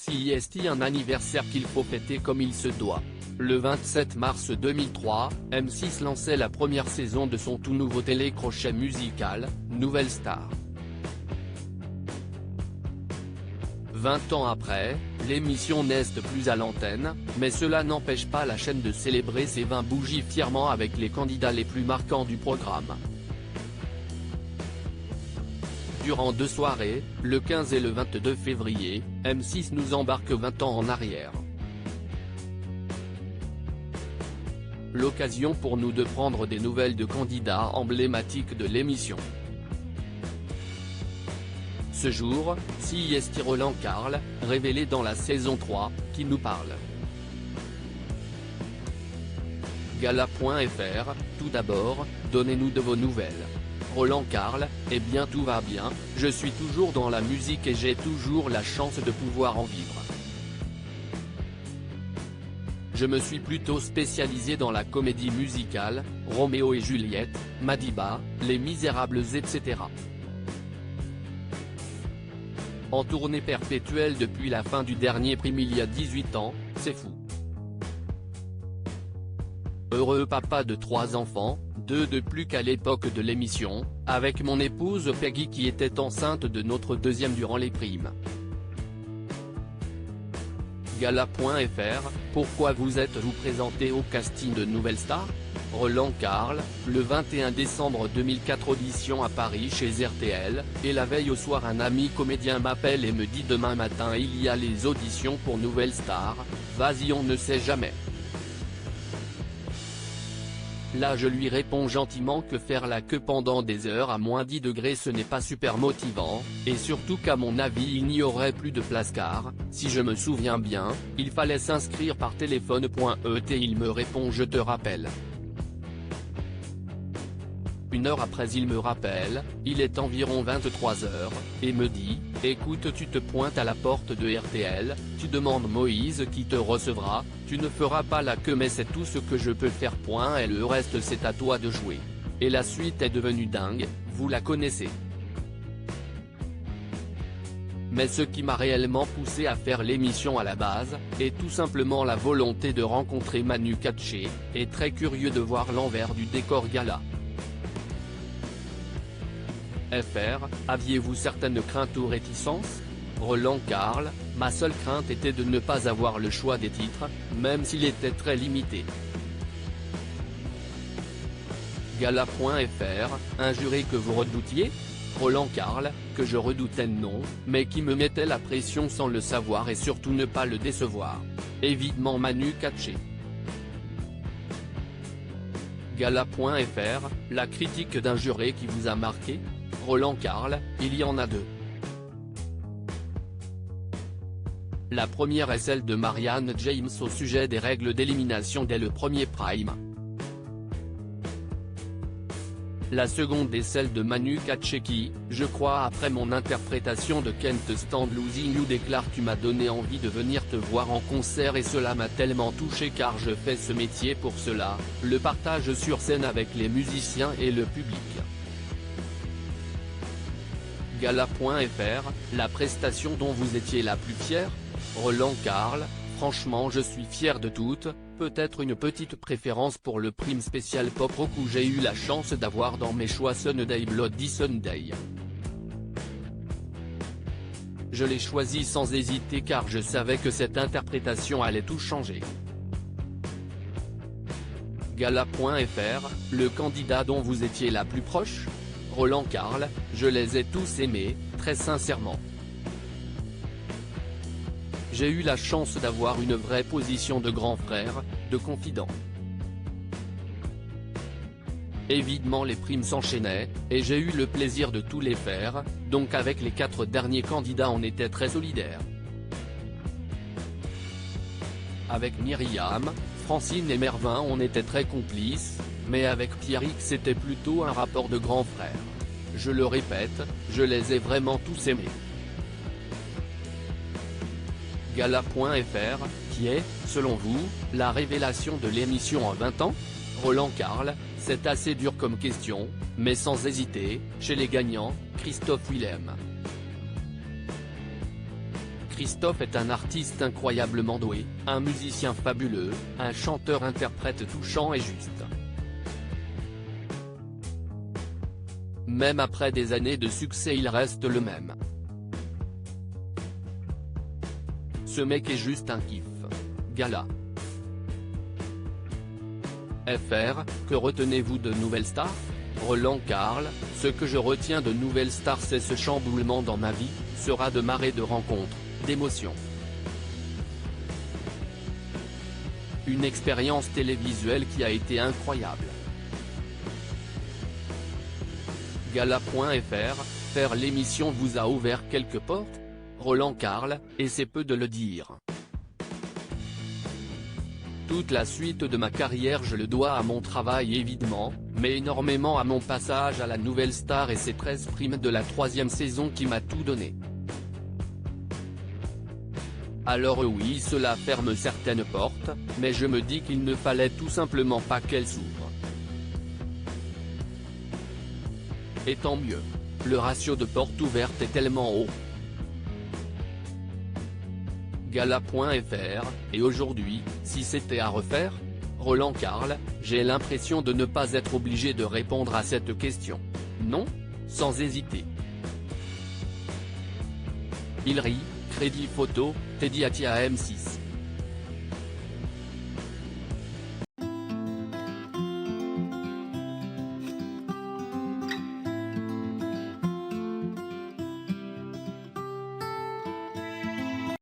CIST, un anniversaire qu'il faut fêter comme il se doit. Le 27 mars 2003, M6 lançait la première saison de son tout nouveau télécrochet musical, Nouvelle Star. 20 ans après, l'émission n'est plus à l'antenne, mais cela n'empêche pas la chaîne de célébrer ses 20 bougies fièrement avec les candidats les plus marquants du programme. Durant 2 soirées, le 15 et le 22 février, M6 nous embarque 20 ans en arrière. L'occasion pour nous de prendre des nouvelles de candidats emblématiques de l'émission. Ce jour, CIST Roland Carl, révélé dans la saison 3, qui nous parle. Gala.fr, tout d'abord, donnez-nous de vos nouvelles. Roland Carl, eh bien tout va bien, je suis toujours dans la musique et j'ai toujours la chance de pouvoir en vivre. Je me suis plutôt spécialisé dans la comédie musicale, Roméo et Juliette, Madiba, Les Misérables etc. En tournée perpétuelle depuis la fin du dernier prime il y a 18 ans, c'est fou. Heureux papa de 3 enfants, 2 de plus qu'à l'époque de l'émission, avec mon épouse Peggy qui était enceinte de notre deuxième durant les primes. Gala.fr, pourquoi vous êtes-vous présenté au casting de Nouvelle Star? Roland Carl, le 21 décembre 2004 audition à Paris chez RTL, et la veille au soir un ami comédien m'appelle et me dit demain matin il y a les auditions pour Nouvelle Star, vas-y on ne sait jamais. Là je lui réponds gentiment que faire la queue pendant des heures à moins 10 degrés ce n'est pas super motivant, et surtout qu'à mon avis il n'y aurait plus de place car, si je me souviens bien, il fallait s'inscrire par téléphone.et il me répond je te rappelle. 1 heure après il me rappelle, il est environ 23 h, et me dit, écoute tu te pointes à la porte de RTL, tu demandes Moïse qui te recevra, tu ne feras pas la queue mais c'est tout ce que je peux faire et le reste c'est à toi de jouer. Et la suite est devenue dingue, vous la connaissez. Mais ce qui m'a réellement poussé à faire l'émission à la base, est tout simplement la volonté de rencontrer Manu Katché, et très curieux de voir l'envers du décor gala. FR, aviez-vous certaines craintes ou réticences? Roland Carl, ma seule crainte était de ne pas avoir le choix des titres, même s'il était très limité. Gala.fr, un juré que vous redoutiez? Roland Carl, que je redoutais non, mais qui me mettait la pression sans le savoir et surtout ne pas le décevoir. Évidemment Manu Katché. Gala.fr, la critique d'un juré qui vous a marqué? Roland Carl, il y en a 2. La première est celle de Marianne James au sujet des règles d'élimination dès le premier prime. La seconde est celle de Manu Katché qui, je crois après mon interprétation de Can't Stand Losing You déclare tu m'as donné envie de venir te voir en concert et cela m'a tellement touché car je fais ce métier pour cela, le partage sur scène avec les musiciens et le public. Gala.fr, la prestation dont vous étiez la plus fière? Roland Carl, franchement je suis fier de toutes, peut-être une petite préférence pour le prime spécial pop rock où j'ai eu la chance d'avoir dans mes choix Sunday Bloody Sunday. Je l'ai choisi sans hésiter car je savais que cette interprétation allait tout changer. Gala.fr, le candidat dont vous étiez la plus proche? Roland Carl, je les ai tous aimés, très sincèrement. J'ai eu la chance d'avoir une vraie position de grand frère, de confident. Évidemment les primes s'enchaînaient, et j'ai eu le plaisir de tous les faire, donc avec les 4 derniers candidats on était très solidaires. Avec Myriam, Francine et Mervin on était très complices, mais avec Pierrick c'était plutôt un rapport de grand frère. Je le répète, je les ai vraiment tous aimés. Gala.fr, qui est, selon vous, la révélation de l'émission en 20 ans? Roland Carl, c'est assez dur comme question, mais sans hésiter, chez les gagnants, Christophe Willem. Christophe est un artiste incroyablement doué, un musicien fabuleux, un chanteur-interprète touchant et juste. Même après des années de succès il reste le même. Ce mec est juste un kiff. Gala. FR, que retenez-vous de Nouvelle Star? Roland Carl, ce que je retiens de Nouvelle Star c'est ce chamboulement dans ma vie, ce raz-de-marée de rencontres, d'émotions. Une expérience télévisuelle qui a été incroyable. Gala.fr, faire l'émission vous a ouvert quelques portes? Roland Carl, et c'est peu de le dire. Toute la suite de ma carrière je le dois à mon travail évidemment, mais énormément à mon passage à la Nouvelle Star et ses 13 primes de la 3e saison qui m'a tout donné. Alors oui cela ferme certaines portes, mais je me dis qu'il ne fallait tout simplement pas qu'elles s'ouvrent. Et tant mieux. Le ratio de portes ouvertes est tellement haut. Gala.fr, et aujourd'hui, si c'était à refaire? Roland Carl, j'ai l'impression de ne pas être obligé de répondre à cette question. Non? Sans hésiter. Il rit, crédit photo, Teddy Atia M6.